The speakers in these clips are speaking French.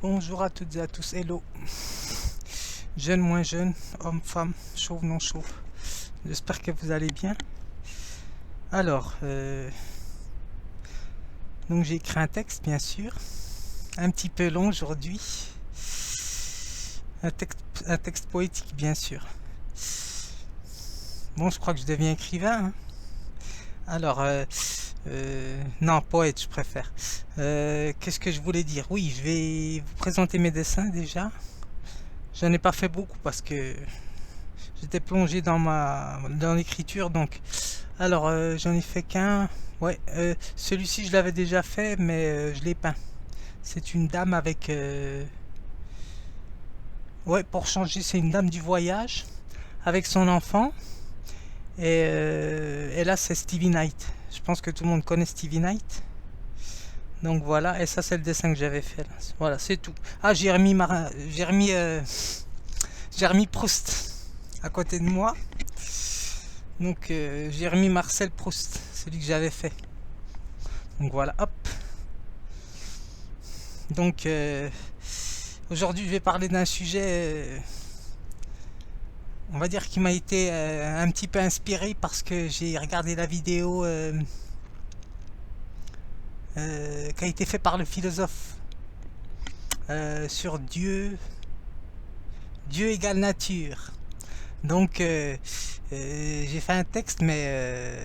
Bonjour à toutes et à tous, hello. Jeune, moins jeune, homme, femme, chauve, non chauve. J'espère que vous allez bien. Alors, donc j'ai écrit un texte, bien sûr. Un petit peu long aujourd'hui. Un texte poétique, bien sûr. Bon, je crois que je deviens écrivain, hein. Alors, non, poète, je préfère. Qu'est-ce que je voulais dire? Oui, je vais vous présenter mes dessins déjà. J'en ai pas fait beaucoup parce que j'étais plongé dans l'écriture, donc. Alors, j'en ai fait qu'un. Ouais, celui-ci je l'avais déjà fait, mais je l'ai peint. C'est une dame avec. Ouais, pour changer, c'est une dame du voyage avec son enfant. Et là, c'est Stevie Knight. Je pense que tout le monde connaît Stevie Knight. Donc voilà, et ça, c'est le dessin que j'avais fait là. Voilà, c'est tout. Ah, j'ai remis Proust à côté de moi. Donc j'ai remis Marcel Proust, celui que j'avais fait. Donc voilà, hop. Donc aujourd'hui, je vais parler d'un sujet, on va dire, qui m'a été un petit peu inspiré parce que j'ai regardé la vidéo qui a été faite par le philosophe sur Dieu égale nature. Donc j'ai fait un texte, mais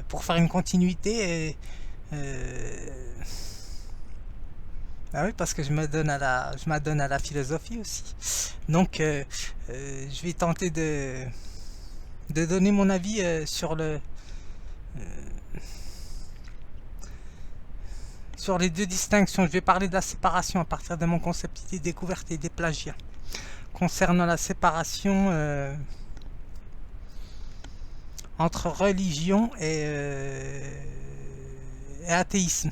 pour faire une continuité. Ah oui, parce que je m'adonne à la philosophie aussi. Donc je vais tenter de donner mon avis sur les deux distinctions. Je vais parler de la séparation à partir de mon concept d'idée découverte et des plagiats. Concernant la séparation entre religion et athéisme.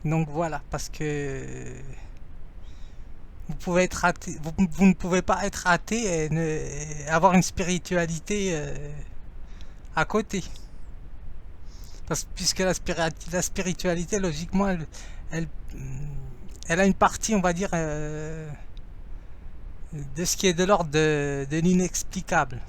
Donc voilà, parce que vous pouvez être athée, vous ne pouvez pas être athée et avoir une spiritualité à côté. Puisque la spiritualité, logiquement, elle, elle a une partie, on va dire, de ce qui est de l'ordre de l'inexplicable.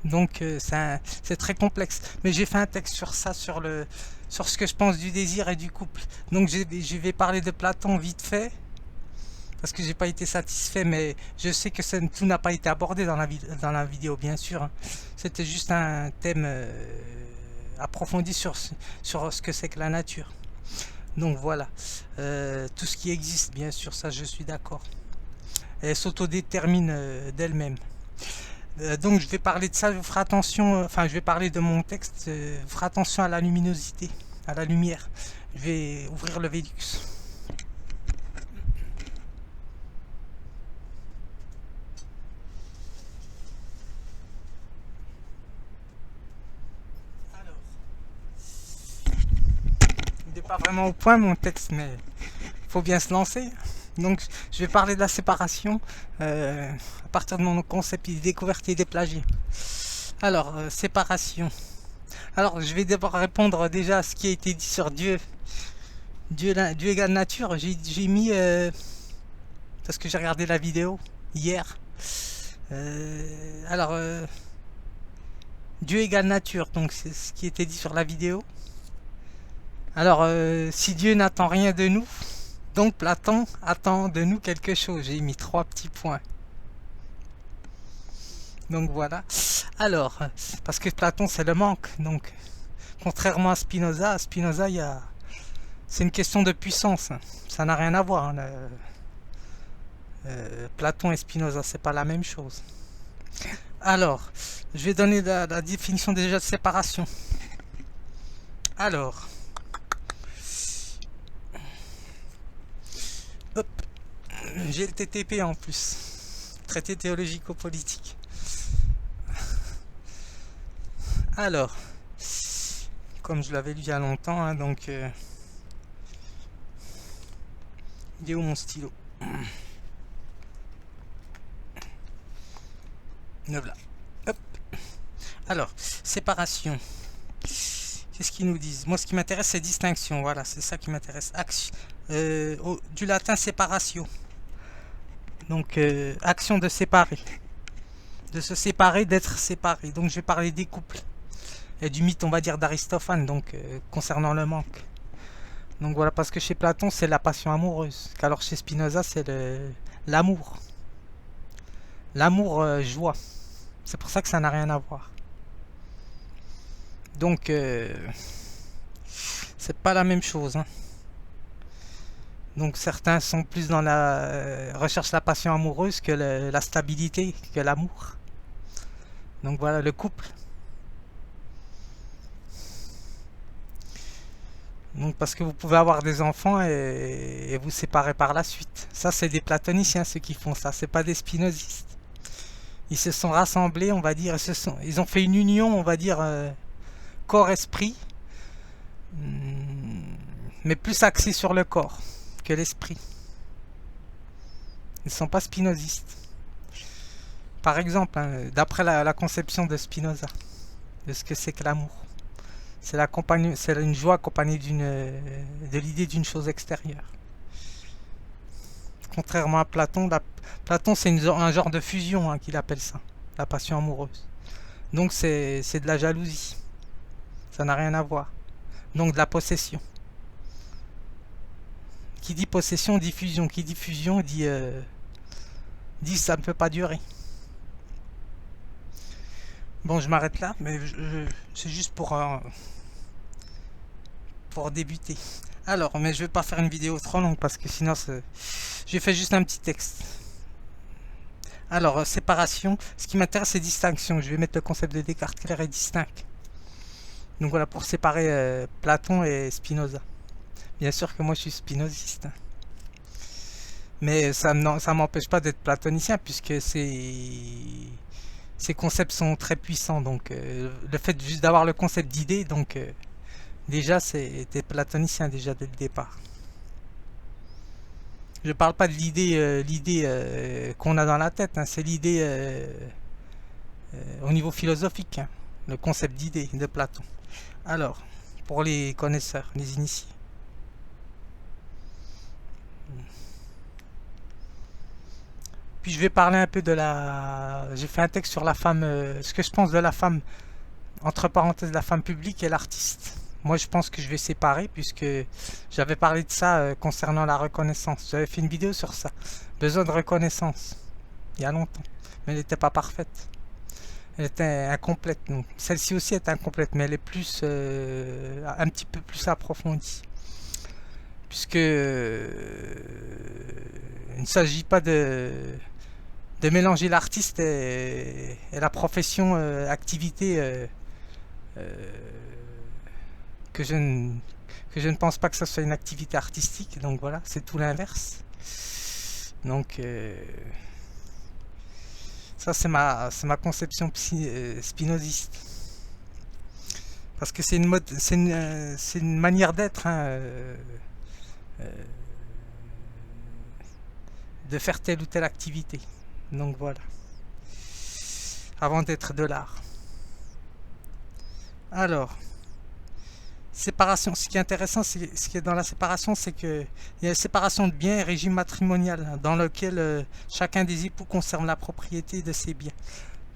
Donc c'est très complexe. Mais j'ai fait un texte sur ça, sur ce que je pense du désir et du couple. Donc je vais parler de Platon vite fait, parce que j'ai pas été satisfait, mais je sais que tout n'a pas été abordé dans la vidéo, bien sûr, hein. C'était juste un thème approfondi sur ce que c'est que la nature. Donc voilà. Tout ce qui existe, bien sûr, ça je suis d'accord. Elle s'autodétermine d'elle-même. Donc je vais parler de ça, je ferai attention, enfin je vais parler de mon texte, je ferai attention à la luminosité, à la lumière. Je vais ouvrir le Velux. Alors, il n'est pas vraiment au point mon texte, mais il faut bien se lancer. Donc je vais parler de la séparation à partir de mon concept de découverte et des plagiats. Alors, séparation. Alors je vais d'abord répondre déjà à ce qui a été dit sur Dieu. Dieu égale nature. J'ai mis parce que j'ai regardé la vidéo hier. Alors Dieu égale nature, donc c'est ce qui était dit sur la vidéo. Alors si Dieu n'attend rien de nous, donc Platon attend de nous quelque chose. J'ai mis 3 petits points. Donc voilà. Alors, parce que Platon c'est le manque. Donc, contrairement à Spinoza, c'est une question de puissance. Ça n'a rien à voir. Platon et Spinoza, c'est pas la même chose. Alors, je vais donner la définition déjà de séparation. Alors, hop, j'ai le TTP en plus, traité théologico-politique. Alors, comme je l'avais lu il y a longtemps, hein, donc il est où mon stylo? Le voilà. Hop. Alors, séparation. Qu'est-ce qu'ils nous disent? Moi, ce qui m'intéresse, c'est distinction. Voilà, c'est ça qui m'intéresse. du latin séparatio. Donc action de séparer, de se séparer, d'être séparé. Donc je vais parler des couples et du mythe, on va dire, d'Aristophane, donc concernant le manque. Donc voilà, parce que chez Platon c'est la passion amoureuse, qu'alors chez Spinoza c'est l'amour. L'amour joie. C'est pour ça que ça n'a rien à voir. Donc c'est pas la même chose, hein. Donc certains sont plus dans la recherche la passion amoureuse que la stabilité, que l'amour. Donc voilà le couple. Donc parce que vous pouvez avoir des enfants et vous séparer par la suite. Ça c'est des platoniciens ceux qui font ça, c'est pas des spinozistes. Ils se sont rassemblés, on va dire, ils ont fait une union, on va dire, corps-esprit, mais plus axée sur le corps que l'esprit. Ils ne sont pas spinozistes. Par exemple, hein, d'après la conception de Spinoza, de ce que c'est que l'amour. C'est une joie accompagnée de l'idée d'une chose extérieure. Contrairement à Platon, Platon c'est un genre de fusion, hein, qu'il appelle ça, la passion amoureuse. Donc c'est de la jalousie. Ça n'a rien à voir. Donc de la possession. Qui dit possession dit fusion. Qui dit fusion dit ça ne peut pas durer. Bon, je m'arrête là, mais c'est juste pour débuter. Alors, mais je vais pas faire une vidéo trop longue parce que sinon j'ai fait juste un petit texte. Alors, séparation. Ce qui m'intéresse, c'est distinction. Je vais mettre le concept de Descartes clair et distinct. Donc voilà, pour séparer Platon et Spinoza. Bien sûr que moi je suis spinoziste. Mais ça m'empêche pas d'être platonicien puisque ces concepts sont très puissants. Donc le fait juste d'avoir le concept d'idée, donc déjà t'es platonicien déjà dès le départ. Je parle pas de l'idée qu'on a dans la tête, hein, c'est l'idée au niveau philosophique, hein, le concept d'idée de Platon. Alors, pour les connaisseurs, les initiés. Puis je vais parler un peu j'ai fait un texte sur la femme, ce que je pense de la femme, entre parenthèses, la femme publique et l'artiste. Moi je pense que je vais séparer puisque j'avais parlé de ça concernant la reconnaissance. J'avais fait une vidéo sur ça. Besoin de reconnaissance. Il y a longtemps. Mais elle n'était pas parfaite. Elle était incomplète. Celle-ci aussi est incomplète, mais elle est plus un petit peu plus approfondie. Puisque il ne s'agit pas de mélanger l'artiste et la profession, activité que je ne pense pas que ce soit une activité artistique. Donc voilà, c'est tout l'inverse. Donc ça c'est ma conception spinoziste. Parce que c'est une manière d'être, hein, de faire telle ou telle activité. Donc voilà. Avant d'être de l'art. Alors, séparation. Ce qui est intéressant, ce qui est dans la séparation, c'est que il y a une séparation de biens et régime matrimonial, hein, dans lequel chacun des époux conserve la propriété de ses biens.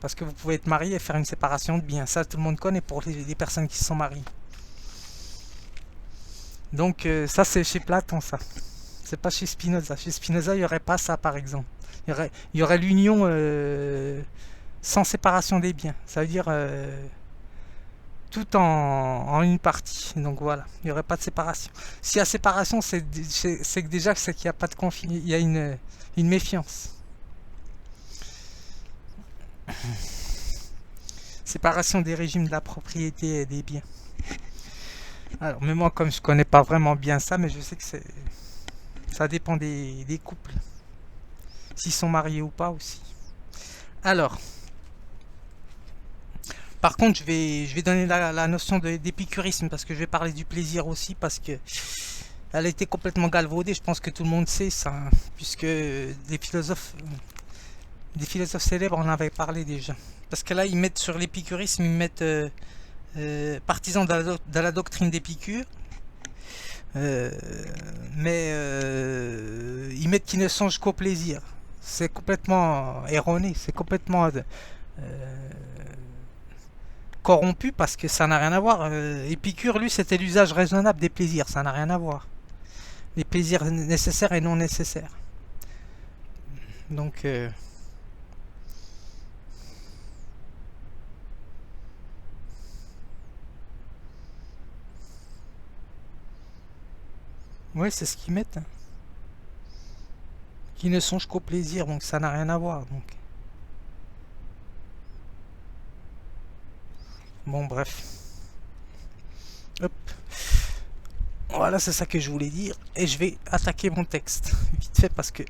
Parce que vous pouvez être marié et faire une séparation de biens. Ça, tout le monde connaît pour les personnes qui se sont mariées. Donc ça, c'est chez Platon, ça. C'est pas chez Spinoza. Chez Spinoza, il n'y aurait pas ça, par exemple. Il y aurait l'union sans séparation des biens. Ça veut dire tout en une partie. Donc voilà, il n'y aurait pas de séparation. S'il y a séparation, c'est que déjà c'est qu'il n'y a pas de conflit. Il y a une méfiance. Séparation des régimes de la propriété et des biens. Alors, mais moi, comme je connais pas vraiment bien ça, mais je sais que ça dépend des couples. S'ils sont mariés ou pas aussi. Alors, par contre, je vais donner la notion d'épicurisme parce que je vais parler du plaisir aussi parce que elle a été complètement galvaudée. Je pense que tout le monde sait ça, hein, puisque des philosophes célèbres en avaient parlé déjà. Parce que là, ils mettent sur l'épicurisme, ils mettent partisans de la doctrine d'Épicure. mais ils mettent qu'ils ne songent qu'au plaisir. C'est complètement erroné, c'est complètement corrompu parce que ça n'a rien à voir. Épicure, lui, c'était l'usage raisonnable des plaisirs, ça n'a rien à voir. Les plaisirs nécessaires et non nécessaires. Donc, ouais, c'est ce qu'ils mettent, hein. Qui ne songent qu'au plaisir, donc ça n'a rien à voir. Donc, bon, bref. Hop. Voilà, c'est ça que je voulais dire. Et je vais attaquer mon texte. Vite fait, parce que...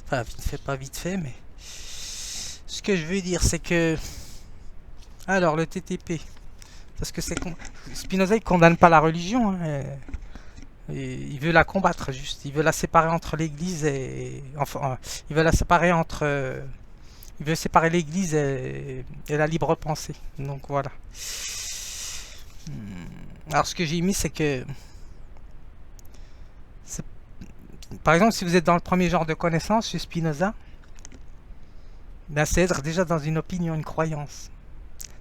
Enfin, vite fait, pas vite fait, mais... Ce que je veux dire, c'est que... Alors, le TTP. Parce que c'est... Spinoza, il condamne pas la religion, hein. Et il veut la combattre, juste. Il veut la séparer entre l'Église et... Enfin, il veut la séparer entre... Il veut séparer l'Église et la libre pensée. Donc, voilà. Alors, ce que j'ai mis, c'est que... Par exemple, si vous êtes dans le premier genre de connaissance, chez Spinoza, ben, c'est être déjà dans une opinion, une croyance.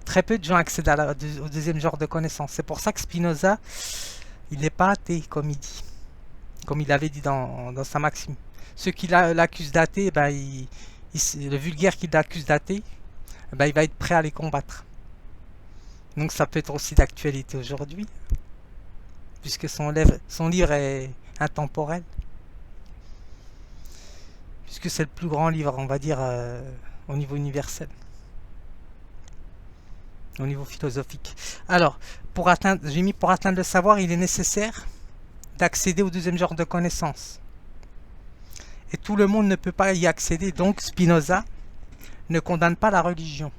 Très peu de gens accèdent au deuxième genre de connaissance. C'est pour ça que Spinoza, il n'est pas athée, comme il dit. Comme il avait dit dans sa maxime. Ceux qui l'accusent d'athée, ben, le vulgaire qui l'accuse d'athée, ben, il va être prêt à les combattre. Donc ça peut être aussi d'actualité aujourd'hui, puisque son livre est intemporel. Puisque c'est le plus grand livre, on va dire, au niveau universel. Au niveau philosophique. Alors, j'ai mis pour atteindre le savoir, il est nécessaire d'accéder au deuxième genre de connaissance. Et tout le monde ne peut pas y accéder, donc Spinoza ne condamne pas la religion.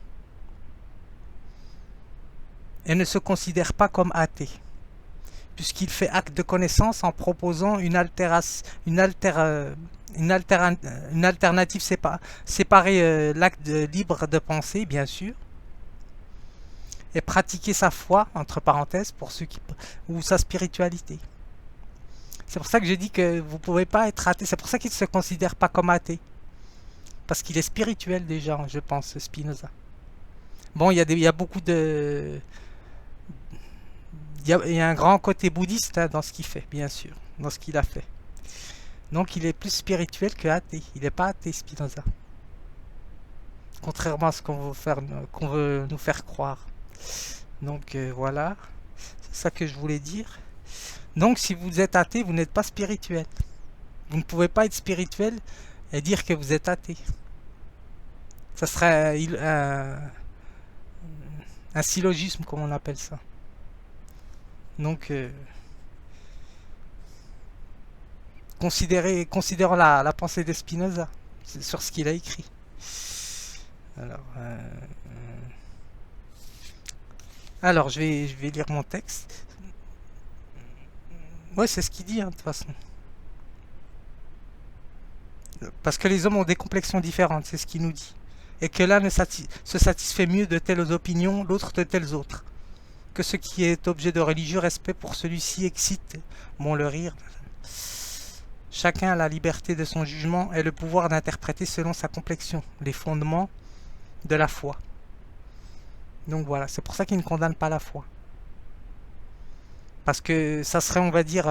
Et ne se considère pas comme athée. Puisqu'il fait acte de connaissance en proposant une alternative séparée, l'acte libre de penser, bien sûr, et pratiquer sa foi, entre parenthèses, pour ceux qui, ou sa spiritualité. C'est pour ça que je dis que vous ne pouvez pas être athée. C'est pour ça qu'il ne se considère pas comme athée. Parce qu'il est spirituel déjà, je pense, Spinoza. Bon, il y a beaucoup de... Il y a un grand côté bouddhiste, hein, dans ce qu'il fait, bien sûr, dans ce qu'il a fait. Donc il est plus spirituel que athée. Il n'est pas athée, Spinoza. Contrairement à ce qu'on veut nous faire croire. Donc voilà, c'est ça que je voulais dire. Donc si vous êtes athée, vous n'êtes pas spirituel. Vous ne pouvez pas être spirituel et dire que vous êtes athée. Ça serait un syllogisme, comme on appelle ça. Donc, considérons la pensée de Spinoza sur ce qu'il a écrit. Alors, je vais lire mon texte. Ouais, c'est ce qu'il dit, hein, de toute façon. Parce que les hommes ont des complexions différentes, c'est ce qu'il nous dit. Et que l'un se satisfait mieux de telles opinions, l'autre de telles autres. Que ce qui est objet de religieux respect pour celui-ci excite, bon, le rire. Chacun a la liberté de son jugement et le pouvoir d'interpréter selon sa complexion les fondements de la foi. Donc voilà, c'est pour ça qu'il ne condamne pas la foi. Parce que ça serait, on va dire,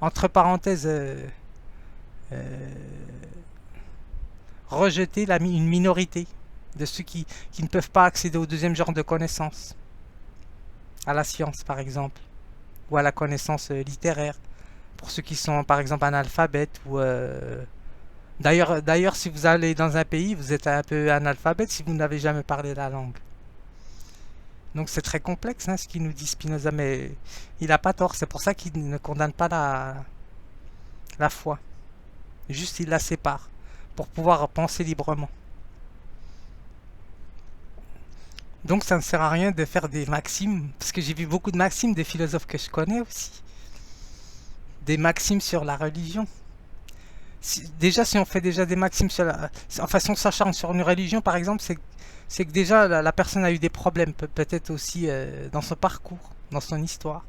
entre parenthèses, rejeter une minorité de ceux qui ne peuvent pas accéder au deuxième genre de connaissance. À la science, par exemple, ou à la connaissance littéraire, pour ceux qui sont, par exemple, analphabètes, ou... D'ailleurs, si vous allez dans un pays, vous êtes un peu analphabète si vous n'avez jamais parlé la langue. Donc c'est très complexe, hein, ce qu'il nous dit Spinoza, mais il n'a pas tort. C'est pour ça qu'il ne condamne pas la foi. Juste, il la sépare, pour pouvoir penser librement. Donc ça ne sert à rien de faire des maximes, parce que j'ai vu beaucoup de maximes des philosophes que je connais aussi. Des maximes sur la religion. Déjà, si on fait déjà des maximes sur enfin, si on s'acharne sur une religion, par exemple, c'est que déjà la personne a eu des problèmes, peut-être aussi dans son parcours, dans son histoire.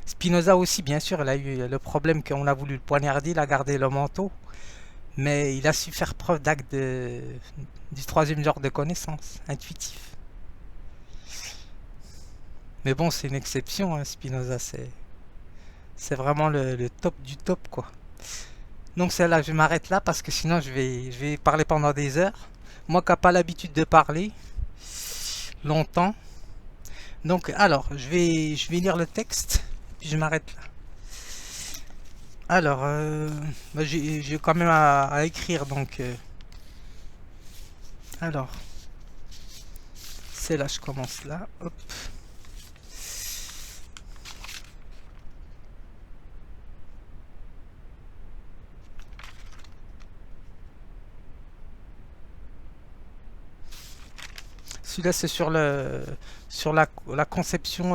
Spinoza aussi, bien sûr, il a eu le problème qu'on a voulu le poignarder, il a gardé le manteau, mais il a su faire preuve du troisième genre de connaissance, intuitif. Mais bon, c'est une exception, hein, Spinoza, c'est vraiment le top du top, quoi. Donc celle-là, je m'arrête là parce que sinon je vais parler pendant des heures. Moi qui n'ai pas l'habitude de parler longtemps. Donc alors, je vais lire le texte, puis je m'arrête là. Alors, bah, j'ai quand même à écrire, donc... alors, c'est là, je commence là. Hop. Celui-là, c'est sur la conception,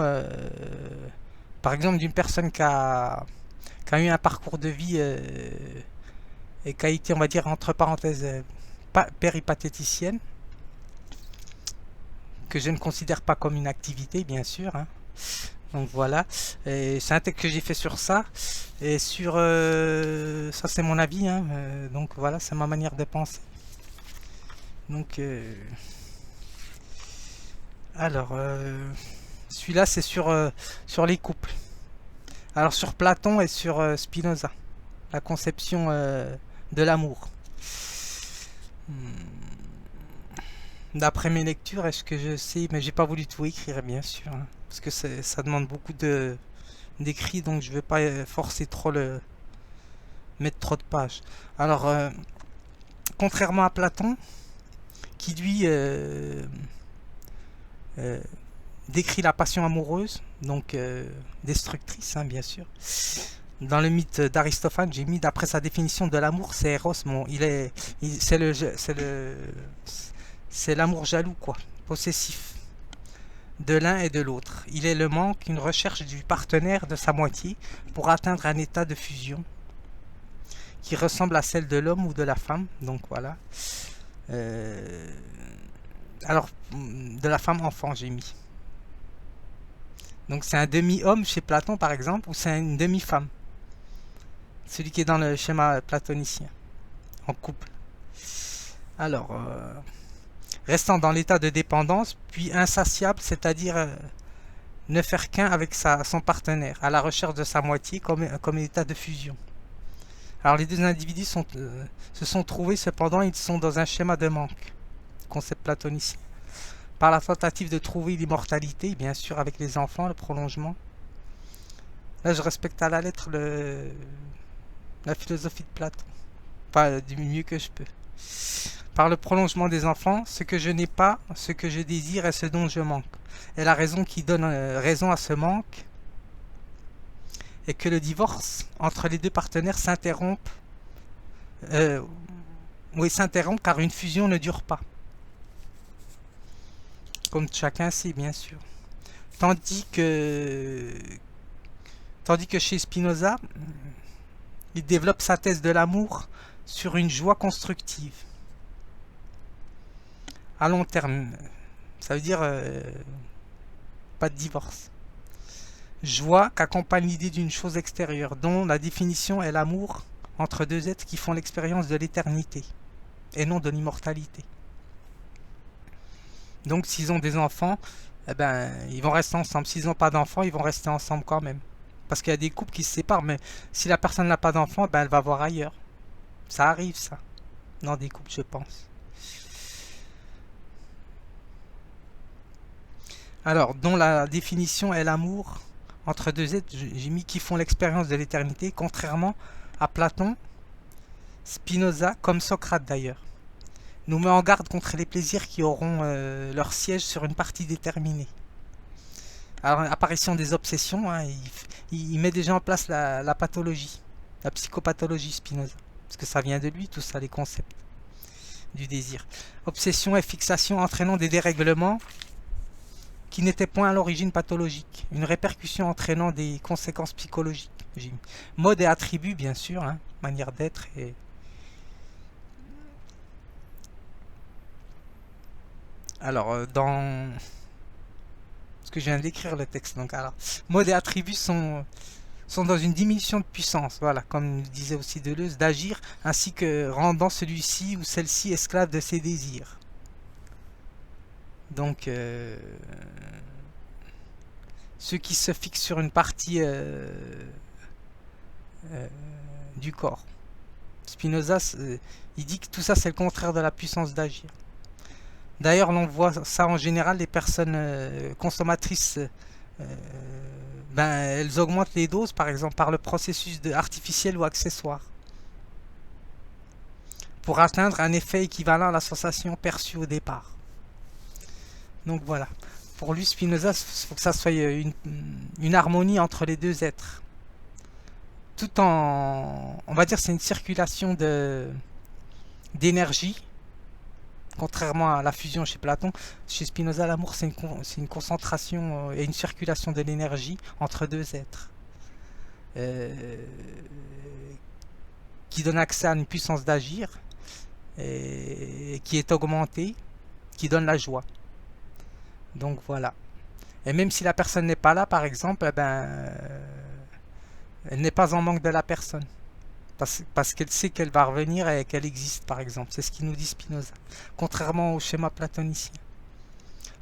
par exemple, d'une personne qui a eu un parcours de vie et qui a été, on va dire, entre parenthèses, péripatéticienne, que je ne considère pas comme une activité, bien sûr, hein. Donc voilà, c'est un texte que j'ai fait sur ça, et sur ça c'est mon avis, hein, donc voilà, c'est ma manière de penser. Donc alors celui-là c'est sur les couples. Alors sur Platon et sur Spinoza, la conception de l'amour. D'après mes lectures, est-ce que je sais, mais j'ai pas voulu tout écrire bien sûr, hein, parce que ça demande beaucoup d'écrit, donc je vais pas forcer trop mettre trop de pages. Alors contrairement à Platon, qui lui euh, décrit la passion amoureuse, donc destructrice, hein, bien sûr. Dans le mythe d'Aristophane, j'ai mis d'après sa définition de l'amour, c'est Eros. Bon, c'est l'amour jaloux, quoi, possessif de l'un et de l'autre. Il est le manque, une recherche du partenaire de sa moitié pour atteindre un état de fusion qui ressemble à celle de l'homme ou de la femme. Donc voilà. Alors, de la femme enfant, j'ai mis. Donc c'est un demi-homme chez Platon, par exemple, ou c'est une demi-femme. Celui qui est dans le schéma platonicien, en couple. Alors, restant dans l'état de dépendance, puis insatiable, c'est-à-dire ne faire qu'un avec son partenaire, à la recherche de sa moitié, comme état de fusion. Alors les deux individus se sont trouvés, cependant, ils sont dans un schéma de manque, concept platonicien. Par la tentative de trouver l'immortalité, bien sûr, avec les enfants, le prolongement. Là, je respecte à la lettre la philosophie de Platon. Pas du mieux que je peux. Par le prolongement des enfants, ce que je n'ai pas, ce que je désire et ce dont je manque. Et la raison qui donne raison à ce manque est que le divorce entre les deux partenaires s'interrompt. Oui, s'interrompt car une fusion ne dure pas. Comme chacun sait, bien sûr. Tandis que chez Spinoza, il développe sa thèse de l'amour sur une joie constructive. À long terme, ça veut dire pas de divorce. Joie qu'accompagne l'idée d'une chose extérieure, dont la définition est l'amour entre deux êtres qui font l'expérience de l'éternité, et non de l'immortalité. Donc s'ils ont des enfants, eh ben, ils vont rester ensemble. S'ils n'ont pas d'enfants, ils vont rester ensemble quand même. Parce qu'il y a des couples qui se séparent, mais si la personne n'a pas d'enfants, ben, elle va voir ailleurs. Ça arrive, ça, dans des couples, je pense. Alors, dont la définition est l'amour entre deux êtres, j'ai mis qui font l'expérience de l'éternité, contrairement à Platon, Spinoza, comme Socrate d'ailleurs, nous met en garde contre les plaisirs qui auront leur siège sur une partie déterminée. Alors, apparition des obsessions, hein, il met déjà en place la pathologie, la psychopathologie Spinoza, parce que ça vient de lui, tout ça, les concepts du désir. Obsession et fixation entraînant des dérèglements qui n'étaient point à l'origine pathologique, une répercussion entraînant des conséquences psychologiques. Mode et attribut, bien sûr, hein, manière d'être et... Alors, Parce que je viens d'écrire le texte. Donc, alors, mots et attributs sont dans une diminution de puissance, voilà, comme disait aussi Deleuze, d'agir, ainsi que rendant celui-ci ou celle-ci esclave de ses désirs. Donc, ceux qui se fixent sur une partie du corps. Spinoza, il dit que tout ça, c'est le contraire de la puissance d'agir. D'ailleurs, l'on voit ça en général, les personnes consommatrices, elles augmentent les doses, par exemple, par le processus artificiel ou accessoire, pour atteindre un effet équivalent à la sensation perçue au départ. Donc voilà. Pour lui, Spinoza, il faut que ça soit une harmonie entre les deux êtres. Tout en... On va dire c'est une circulation d'énergie. Contrairement à la fusion chez Platon, chez Spinoza, l'amour, c'est une concentration et une circulation de l'énergie entre deux êtres. Qui donne accès à une puissance d'agir, qui est augmentée, qui donne la joie. Donc voilà. Et même si la personne n'est pas là, par exemple, elle n'est pas en manque de la personne. Parce qu'elle sait qu'elle va revenir et qu'elle existe, par exemple. C'est ce qu'il nous dit Spinoza. Contrairement au schéma platonicien.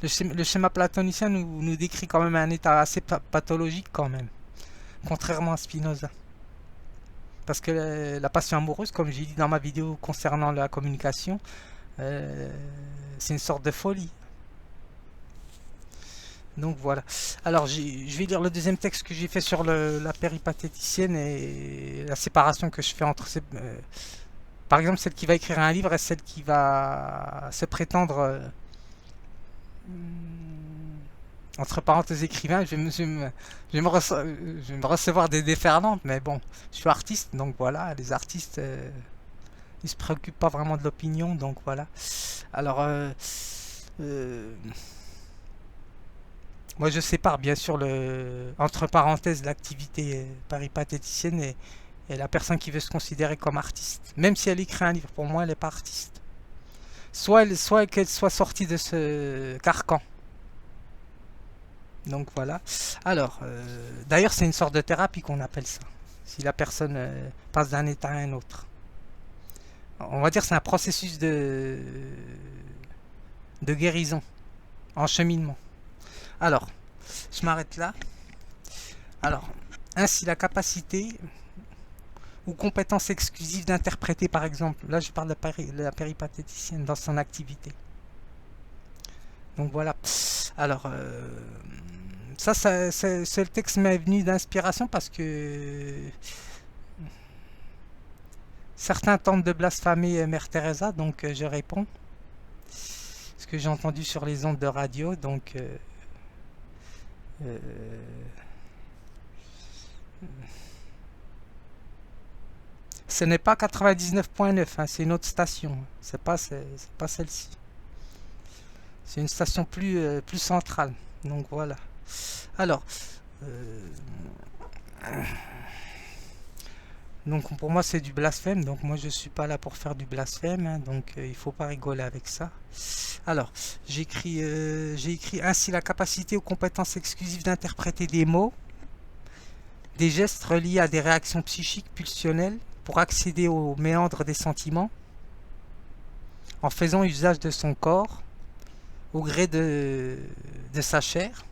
Le schéma platonicien nous décrit quand même un état assez pathologique quand même. Contrairement à Spinoza. Parce que la passion amoureuse, comme j'ai dit dans ma vidéo concernant la communication, c'est une sorte de folie. Donc voilà. Alors je vais lire le deuxième texte que j'ai fait sur la péripatéticienne et la séparation que je fais entre par exemple celle qui va écrire un livre et celle qui va se prétendre entre parenthèses écrivain. Je vais me recevoir des déferlantes, mais bon, je suis artiste, donc voilà, les artistes ils se préoccupent pas vraiment de l'opinion, donc voilà. Alors moi, je sépare bien sûr entre parenthèses l'activité péripatéticienne et la personne qui veut se considérer comme artiste. Même si elle écrit un livre, pour moi, elle n'est pas artiste. Soit qu'elle soit sortie de ce carcan. Donc voilà. Alors, d'ailleurs, c'est une sorte de thérapie qu'on appelle ça. Si la personne passe d'un état à un autre. On va dire que c'est un processus de guérison, en cheminement. Alors, je m'arrête là. Alors, ainsi la capacité ou compétence exclusive d'interpréter, par exemple, là je parle de la péripatéticienne dans son activité. Donc voilà. Alors, ce texte m'est venu d'inspiration parce que certains tentent de blasphémer Mère Teresa, donc je réponds. Ce que j'ai entendu sur les ondes de radio, donc... ce n'est pas 99.9, hein, c'est une autre station. C'est pas celle-ci. C'est une station plus centrale. Donc voilà. Alors, donc pour moi c'est du blasphème. Donc moi je suis pas là pour faire du blasphème. Hein, donc il faut pas rigoler avec ça. Alors, j'ai écrit ainsi la capacité aux compétences exclusives d'interpréter des mots, des gestes reliés à des réactions psychiques pulsionnelles pour accéder aux méandres des sentiments, en faisant usage de son corps, au gré de sa chair,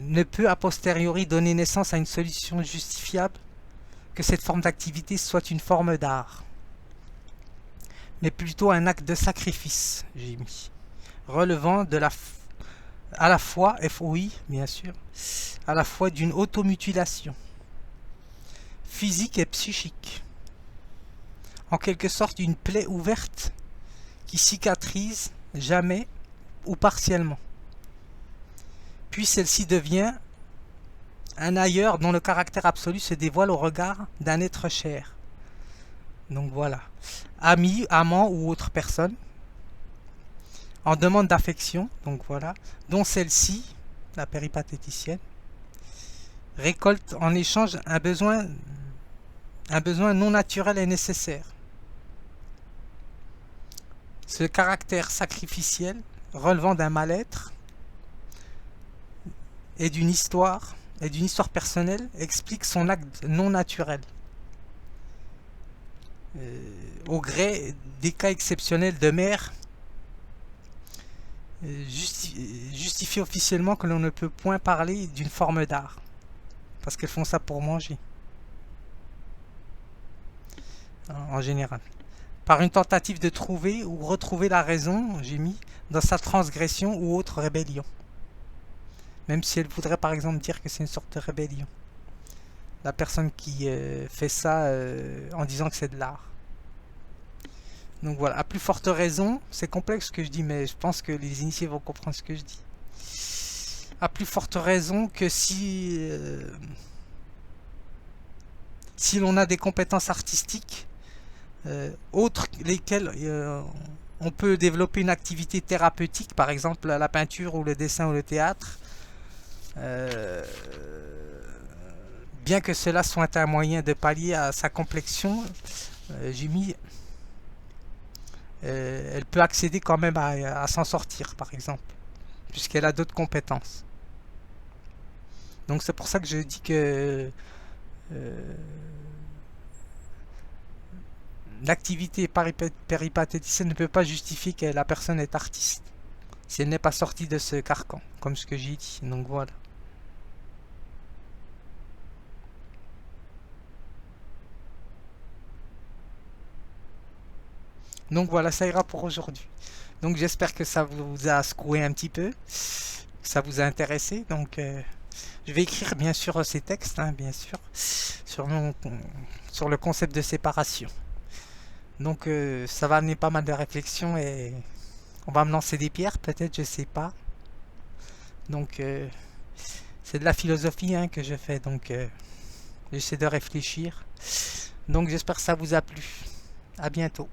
ne peut a posteriori donner naissance à une solution justifiable que cette forme d'activité soit une forme d'art, mais plutôt un acte de sacrifice, j'ai mis, relevant à la fois, FOI bien sûr, à la fois d'une automutilation physique et psychique, en quelque sorte une plaie ouverte qui cicatrise jamais ou partiellement, puis celle-ci devient un ailleurs dont le caractère absolu se dévoile au regard d'un être cher. Donc voilà, ami, amant ou autre personne, en demande d'affection, donc voilà, dont celle-ci, la péripatéticienne, récolte en échange un besoin non naturel et nécessaire. Ce caractère sacrificiel, relevant d'un mal-être, et d'une histoire personnelle explique son acte non naturel, au gré des cas exceptionnels de mères, justifie officiellement que l'on ne peut point parler d'une forme d'art, parce qu'elles font ça pour manger, en général. Par une tentative de trouver ou retrouver la raison, j'ai mis, dans sa transgression ou autre rébellion. Même si elle voudrait par exemple dire que c'est une sorte de rébellion. La personne qui fait ça en disant que c'est de l'art. Donc voilà, à plus forte raison, c'est complexe ce que je dis, mais je pense que les initiés vont comprendre ce que je dis. À plus forte raison que si l'on a des compétences artistiques, autres lesquelles on peut développer une activité thérapeutique, par exemple la peinture ou le dessin ou le théâtre, bien que cela soit un moyen de pallier à sa complexion, j'ai mis elle peut accéder quand même à s'en sortir, par exemple, puisqu'elle a d'autres compétences. Donc c'est pour ça que je dis que l'activité péripatéticienne ne peut pas justifier que la personne est artiste si elle n'est pas sortie de ce carcan, comme ce que j'ai dit. Donc voilà. Donc voilà, ça ira pour aujourd'hui. Donc j'espère que ça vous a secoué un petit peu, que ça vous a intéressé. Donc je vais écrire bien sûr ces textes, hein, bien sûr, sur le concept de séparation. Donc ça va amener pas mal de réflexions et on va me lancer des pierres peut-être, je sais pas. Donc c'est de la philosophie hein, que je fais, donc j'essaie de réfléchir. Donc j'espère que ça vous a plu. À bientôt.